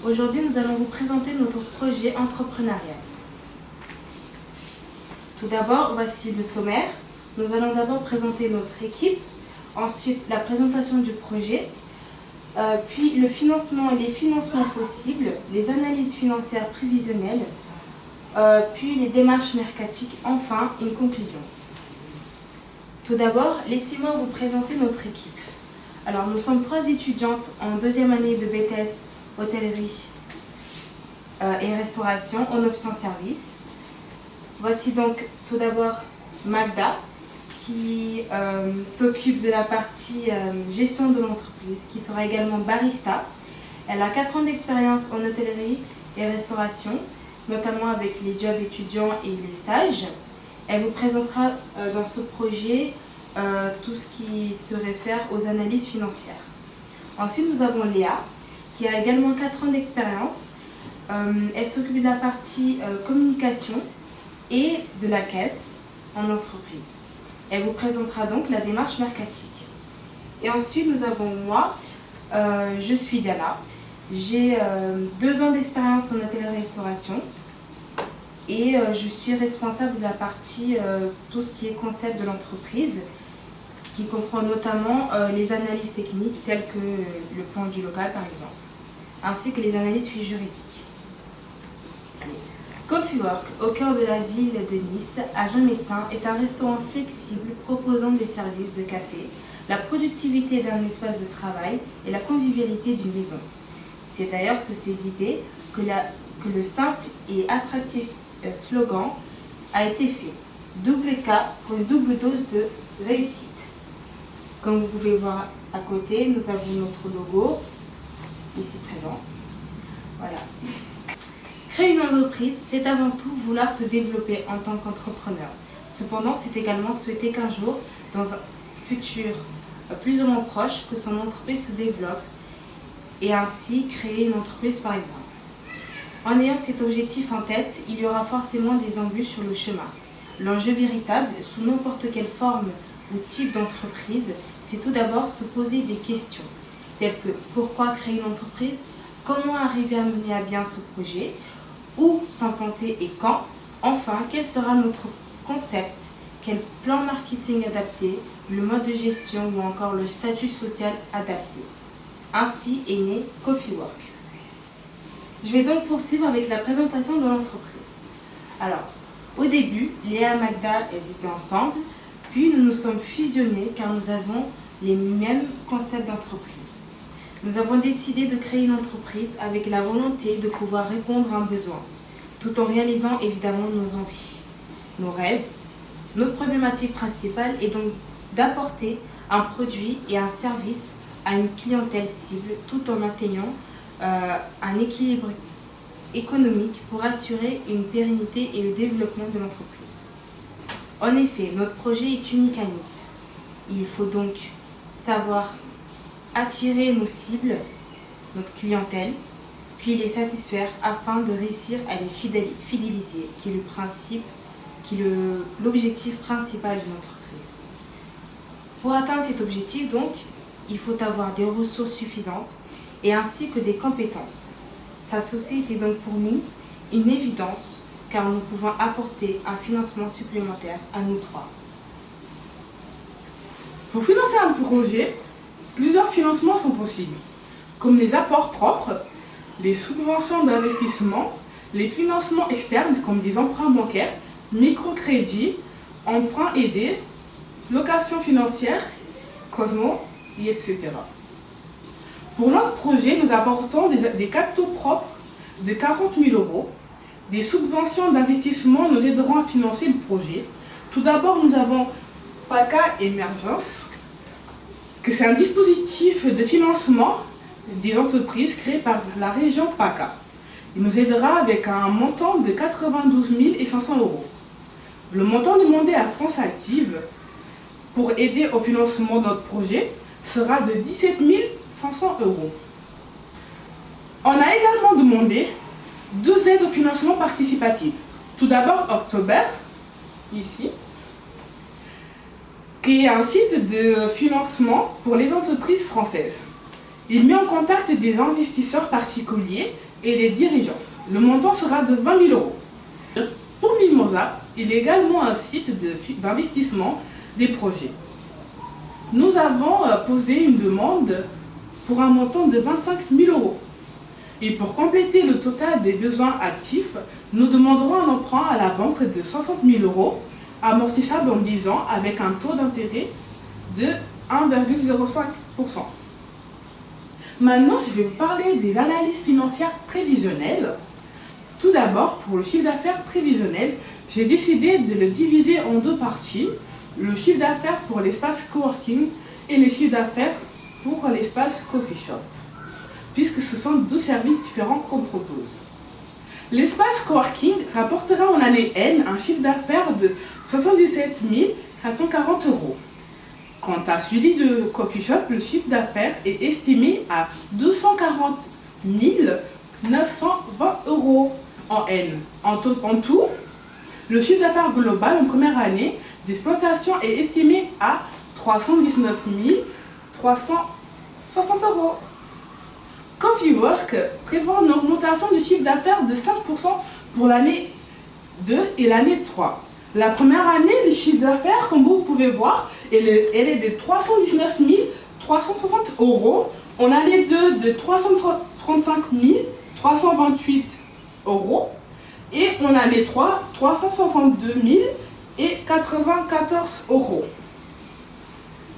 Aujourd'hui, nous allons vous présenter notre projet entrepreneurial. Tout d'abord, voici le sommaire. Nous allons d'abord présenter notre équipe, ensuite la présentation du projet, puis le financement et les financements possibles, les analyses financières prévisionnelles, puis les démarches mercatiques, enfin une conclusion. Tout d'abord, laissez-moi vous présenter notre équipe. Alors, nous sommes 3 étudiantes en 2e année de BTS Hôtellerie et Restauration en option service. Voici donc tout d'abord Magda qui s'occupe de la partie gestion de l'entreprise, qui sera également barista. Elle a 4 ans d'expérience en hôtellerie et restauration, notamment avec les jobs étudiants et les stages. Elle vous présentera dans ce projet tout ce qui se réfère aux analyses financières. Ensuite, nous avons Léa, qui a également 4 ans d'expérience. Elle s'occupe de la partie communication et de la caisse en entreprise. Elle vous présentera donc la démarche mercatique. Et ensuite, nous avons moi, je suis Diana. J'ai 2 ans d'expérience en hôtellerie-restauration et je suis responsable de la partie tout ce qui est concept de l'entreprise, qui comprend notamment les analyses techniques telles que le plan du local par exemple, ainsi que les analyses juridiques. Coffee Work, au cœur de la ville de Nice, à Jean-Médecin, est un restaurant flexible proposant des services de café, la productivité d'un espace de travail et la convivialité d'une maison. C'est d'ailleurs sous ces idées que le simple et attractif slogan a été fait. Double K pour une double dose de réussite. Comme vous pouvez voir à côté, nous avons notre logo, ici présent. Voilà. Créer une entreprise, c'est avant tout vouloir se développer en tant qu'entrepreneur. Cependant, c'est également souhaiter qu'un jour, dans un futur plus ou moins proche, que son entreprise se développe et ainsi créer une entreprise par exemple. En ayant cet objectif en tête, il y aura forcément des embûches sur le chemin. L'enjeu véritable, sous n'importe quelle forme ou type d'entreprise, c'est tout d'abord se poser des questions, telles que pourquoi créer une entreprise, comment arriver à mener à bien ce projet, où s'implanter et quand, enfin quel sera notre concept, quel plan marketing adapté, le mode de gestion ou encore le statut social adapté. Ainsi est né Coffee Work. Je vais donc poursuivre avec la présentation de l'entreprise. Alors, au début, Léa et Magda, elles étaient ensemble, puis nous nous sommes fusionnés car nous avons les mêmes concepts d'entreprise. Nous avons décidé de créer une entreprise avec la volonté de pouvoir répondre à un besoin, tout en réalisant évidemment nos envies, nos rêves. Notre problématique principale est donc d'apporter un produit et un service à une clientèle cible tout en atteignant un équilibre économique pour assurer une pérennité et le développement de l'entreprise. En effet, notre projet est unique à Nice. Il faut donc savoir attirer nos cibles, notre clientèle, puis les satisfaire afin de réussir à les fidéliser, qui est l'objectif principal d'une entreprise. Pour atteindre cet objectif, donc, il faut avoir des ressources suffisantes et ainsi que des compétences. S'associer était donc pour nous une évidence car nous pouvons apporter un financement supplémentaire à nous 3. Pour financer un projet, plusieurs financements sont possibles, comme les apports propres, les subventions d'investissement, les financements externes comme des emprunts bancaires, microcrédits, emprunts aidés, location financière, Cosmo, etc. Pour notre projet, nous apportons des capitaux propres de 40 000 €. Des subventions d'investissement nous aideront à financer le projet. Tout d'abord, nous avons PACA Émergence, que c'est un dispositif de financement des entreprises créé par la région PACA. Il nous aidera avec un montant de 92 500 €. Le montant demandé à France Active pour aider au financement de notre projet sera de 17 500 €. On a également demandé 2 aides au financement participatif. Tout d'abord, October, ici, qui est un site de financement pour les entreprises françaises. Il met en contact des investisseurs particuliers et des dirigeants. Le montant sera de 20 000 euros. Pour Mimosa, il est également un site d'investissement des projets. Nous avons posé une demande pour un montant de 25 000 euros. Et pour compléter le total des besoins actifs, nous demanderons un emprunt à la banque de 60 000 euros, amortissable en 10 ans avec un taux d'intérêt de 1,05%. Maintenant, je vais vous parler des analyses financières prévisionnelles. Tout d'abord, pour le chiffre d'affaires prévisionnel, j'ai décidé de le diviser en deux parties. Le chiffre d'affaires pour l'espace coworking et le chiffre d'affaires pour l'espace coffee shop, puisque ce sont deux services différents qu'on propose. L'espace coworking rapportera en année N un chiffre d'affaires de 77 440 euros. Quant à celui de coffee shop, le chiffre d'affaires est estimé à 240 920 euros en N. En tout, le chiffre d'affaires global en première année d'exploitation est estimé à 319 360 euros. Coffee Work prévoit une augmentation du chiffre d'affaires de 5% pour l'année 2 et l'année 3. La première année, le chiffre d'affaires, comme vous pouvez voir, elle est de 319 360 euros. En année 2, de 335 328 euros. Et en année 3, 352 094 euros.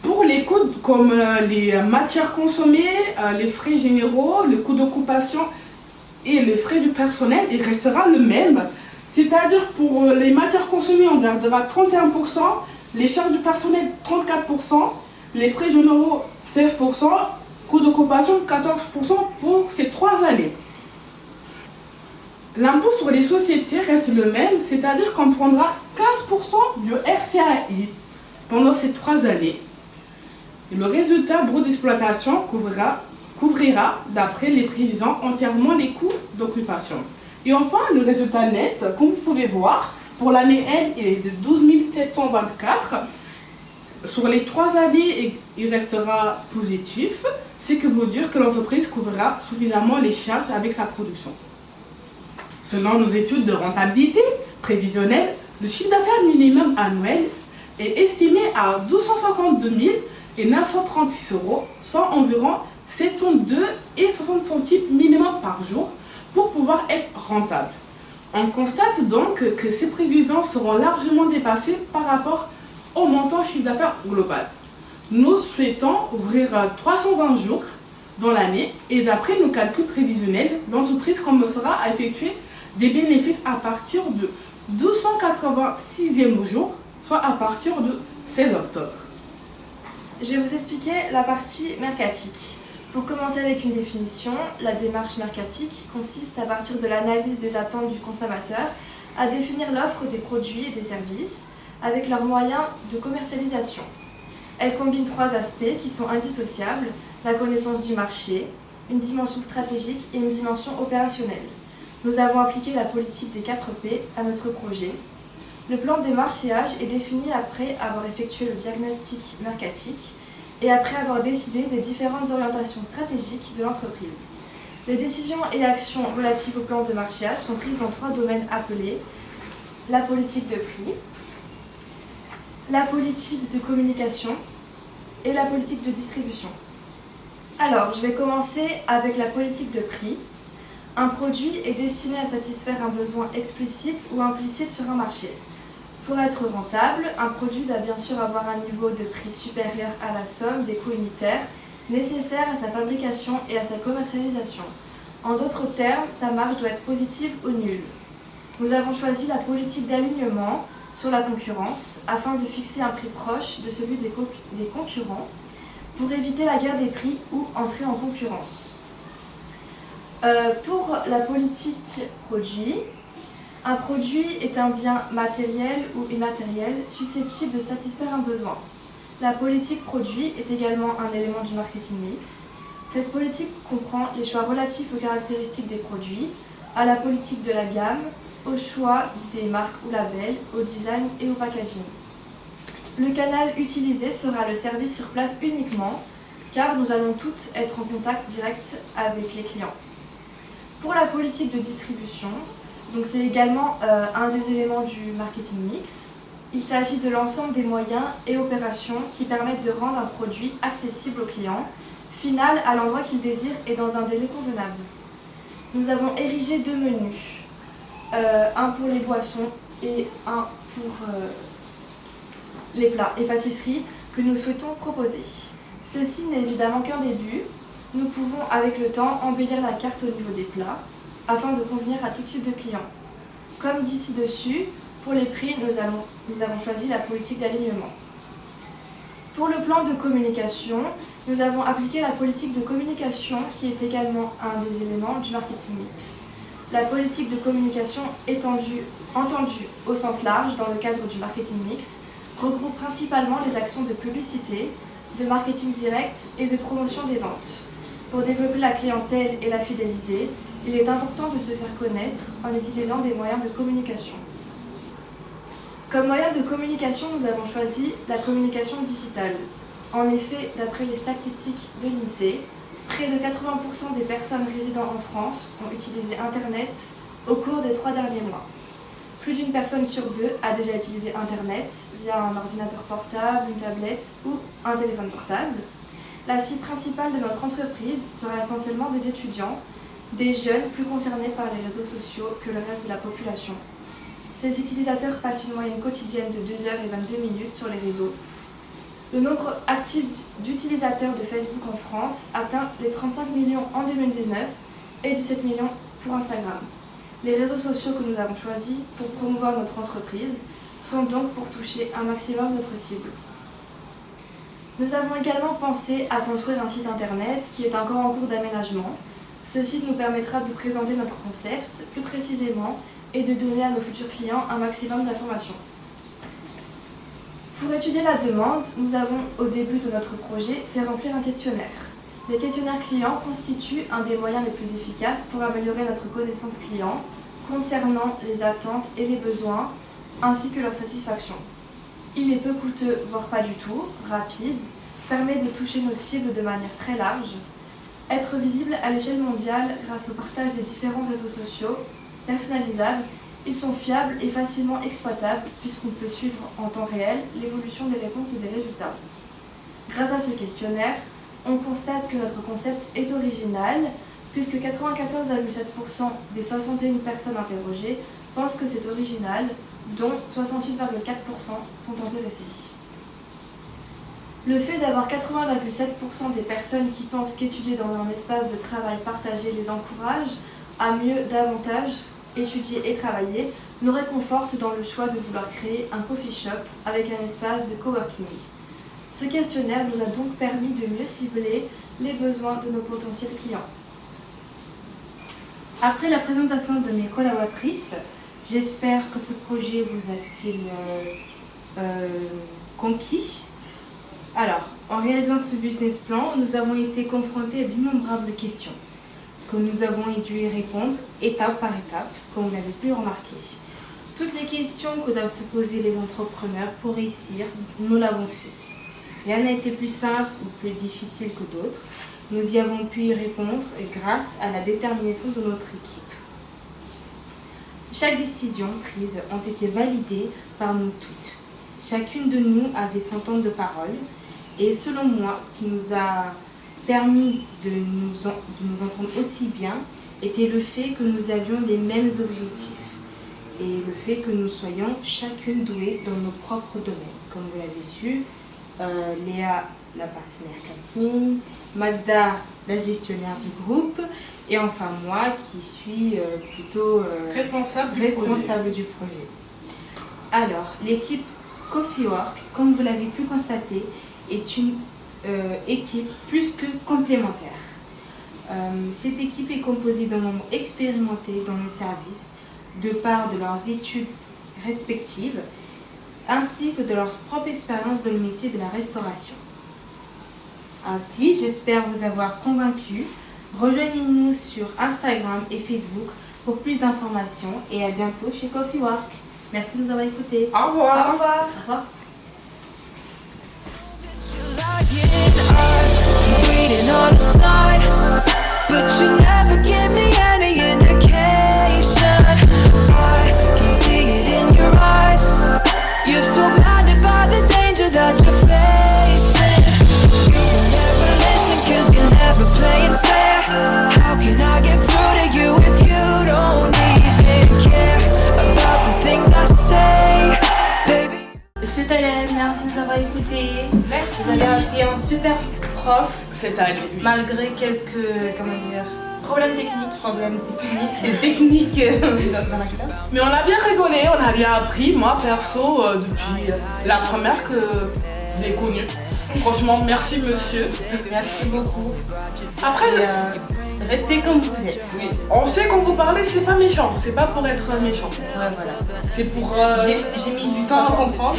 Pour les coûts comme les matières consommées, les frais généraux, le coût d'occupation et les frais du personnel, il restera le même. C'est-à-dire pour les matières consommées, on gardera 31%, les charges du personnel 34%, les frais généraux 16%, coût d'occupation 14% pour ces 3 années. L'impôt sur les sociétés reste le même, c'est-à-dire qu'on prendra 15% du RCAI pendant ces 3 années. Et le résultat brut d'exploitation couvrira, d'après les prévisions, entièrement les coûts d'occupation. Et enfin, le résultat net, comme vous pouvez voir, pour l'année N, il est de 12 724. Sur les 3 années, il restera positif, ce qui veut dire que l'entreprise couvrira suffisamment les charges avec sa production. Selon nos études de rentabilité prévisionnelle, le chiffre d'affaires minimum annuel est estimé à 252 936 euros, soit environ 702,60 centimes minimum par jour pour pouvoir être rentable. On constate donc que ces prévisions seront largement dépassées par rapport au montant chiffre d'affaires global. Nous souhaitons ouvrir 320 jours dans l'année et d'après nos calculs prévisionnels, l'entreprise commencera à effectuer des bénéfices à partir de 286e jour, soit à partir de 16 octobre. Je vais vous expliquer la partie mercatique. Pour commencer avec une définition, la démarche mercatique consiste à partir de l'analyse des attentes du consommateur à définir l'offre des produits et des services avec leurs moyens de commercialisation. Elle combine 3 aspects qui sont indissociables, la connaissance du marché, une dimension stratégique et une dimension opérationnelle. Nous avons appliqué la politique des 4 P à notre projet. Le plan de démarchage est défini après avoir effectué le diagnostic mercatique et après avoir décidé des différentes orientations stratégiques de l'entreprise. Les décisions et actions relatives au plan de démarchage sont prises dans 3 domaines appelés la politique de prix, la politique de communication et la politique de distribution. Alors, je vais commencer avec la politique de prix. Un produit est destiné à satisfaire un besoin explicite ou implicite sur un marché. Pour être rentable, un produit doit bien sûr avoir un niveau de prix supérieur à la somme des coûts unitaires nécessaires à sa fabrication et à sa commercialisation. En d'autres termes, sa marge doit être positive ou nulle. Nous avons choisi la politique d'alignement sur la concurrence afin de fixer un prix proche de celui des concurrents pour éviter la guerre des prix ou entrer en concurrence. Pour la politique produit, un produit est un bien matériel ou immatériel susceptible de satisfaire un besoin. La politique produit est également un élément du marketing mix. Cette politique comprend les choix relatifs aux caractéristiques des produits, à la politique de la gamme, au choix des marques ou labels, au design et au packaging. Le canal utilisé sera le service sur place uniquement, car nous allons toutes être en contact direct avec les clients. Pour la politique de distribution, donc c'est également un des éléments du marketing mix. Il s'agit de l'ensemble des moyens et opérations qui permettent de rendre un produit accessible au client, final à l'endroit qu'il désire et dans un délai convenable. Nous avons érigé 2 menus, un pour les boissons et un pour les plats et pâtisseries que nous souhaitons proposer. Ceci n'est évidemment qu'un début. Nous pouvons avec le temps embellir la carte au niveau des plats afin de convenir à tout type de clients. Comme dit ci-dessus, pour les prix, nous avons choisi la politique d'alignement. Pour le plan de communication, nous avons appliqué la politique de communication qui est également un des éléments du marketing mix. La politique de communication entendue au sens large dans le cadre du marketing mix regroupe principalement les actions de publicité, de marketing direct et de promotion des ventes. Pour développer la clientèle et la fidéliser, il est important de se faire connaître en utilisant des moyens de communication. Comme moyen de communication, nous avons choisi la communication digitale. En effet, d'après les statistiques de l'INSEE, près de 80% des personnes résidant en France ont utilisé Internet au cours des 3 derniers mois. Plus d'une personne sur 2 a déjà utilisé Internet via un ordinateur portable, une tablette ou un téléphone portable. La cible principale de notre entreprise sera essentiellement des étudiants, des jeunes plus concernés par les réseaux sociaux que le reste de la population. Ces utilisateurs passent une moyenne quotidienne de 2h22 sur les réseaux. Le nombre actif d'utilisateurs de Facebook en France atteint les 35 millions en 2019 et 17 millions pour Instagram. Les réseaux sociaux que nous avons choisis pour promouvoir notre entreprise sont donc pour toucher un maximum notre cible. Nous avons également pensé à construire un site internet qui est encore en cours d'aménagement. Ce site nous permettra de présenter notre concept plus précisément et de donner à nos futurs clients un maximum d'informations. Pour étudier la demande, nous avons, au début de notre projet, fait remplir un questionnaire. Les questionnaires clients constituent un des moyens les plus efficaces pour améliorer notre connaissance client concernant les attentes et les besoins, ainsi que leur satisfaction. Il est peu coûteux, voire pas du tout, rapide, permet de toucher nos cibles de manière très large, être visible à l'échelle mondiale grâce au partage des différents réseaux sociaux, personnalisables, ils sont fiables et facilement exploitables puisqu'on peut suivre en temps réel l'évolution des réponses et des résultats. Grâce à ce questionnaire, on constate que notre concept est original puisque 94,7% des 61 personnes interrogées pensent que c'est original, dont 68,4% sont intéressés. Le fait d'avoir 80,7% des personnes qui pensent qu'étudier dans un espace de travail partagé les encourage à mieux davantage étudier et travailler, nous réconforte dans le choix de vouloir créer un coffee shop avec un espace de coworking. Ce questionnaire nous a donc permis de mieux cibler les besoins de nos potentiels clients. Après la présentation de mes collaboratrices, j'espère que ce projet vous a-t-il conquis. Alors, en réalisant ce business plan, nous avons été confrontés à d'innombrables questions que nous avons dû y répondre étape par étape, comme vous l'avez pu remarquer. Toutes les questions que doivent se poser les entrepreneurs pour réussir, nous l'avons fait. Rien n'a été plus simple ou plus difficile que d'autres. Nous y avons pu y répondre grâce à la détermination de notre équipe. Chaque décision prise a été validée par nous toutes. Chacune de nous avait son temps de parole et selon moi, ce qui nous a permis de nous entendre aussi bien était le fait que nous avions les mêmes objectifs et le fait que nous soyons chacune douées dans nos propres domaines. Comme vous l'avez su, Léa, la partie marketing, Magda, la gestionnaire du groupe, et enfin moi qui suis plutôt responsable du projet. Alors, l'équipe Coffeework, comme vous l'avez pu constater, est une équipe plus que complémentaire. Cette équipe est composée d'un nombre expérimenté dans le service, de part de leurs études respectives, ainsi que de leur propre expérience dans le métier de la restauration. Ainsi, j'espère vous avoir convaincu. Rejoignez-nous sur Instagram et Facebook pour plus d'informations et à bientôt chez Coffeework. Merci de nous avoir écoutés. Au revoir. Au revoir. Au revoir. Waiting on the side, but you never give me any merci de nous avoir écoutés. Merci. Vous avez été un super prof, Cette année, oui. malgré quelques, comment dire, Problème technique. problèmes techniques dans la classe. Mais on a bien rigolé, on a bien appris. Moi, perso, depuis la première que j'ai connue. Franchement, merci monsieur. Merci beaucoup. Après, Et restez comme vous êtes. oui, on sait quand vous parlez, c'est pas méchant. C'est pas pour être méchant. Ouais, voilà. C'est pour... J'ai mis du temps à comprendre.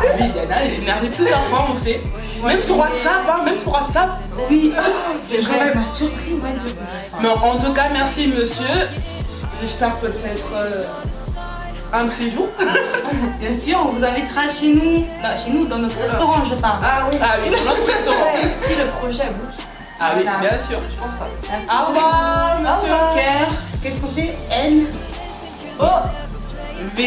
Ah oui, Yana, elle s'est énervée plusieurs fois, on sait. Même sur WhatsApp, hein, même sur WhatsApp. Oui, c'est vrai, elle m'a surpris. Ouais, Mais en tout cas, merci monsieur. J'espère peut-être un de ces jours. Bien sûr, on vous invitera chez nous. Bah, chez nous, dans notre restaurant, je parle. Ah oui. Ah oui, dans notre restaurant. Ouais, si le projet aboutit. Ah oui, Voilà. bien sûr. Je pense pas. Merci. Au revoir, monsieur. Cœur. Qu'est-ce qu'on fait? N. O. V.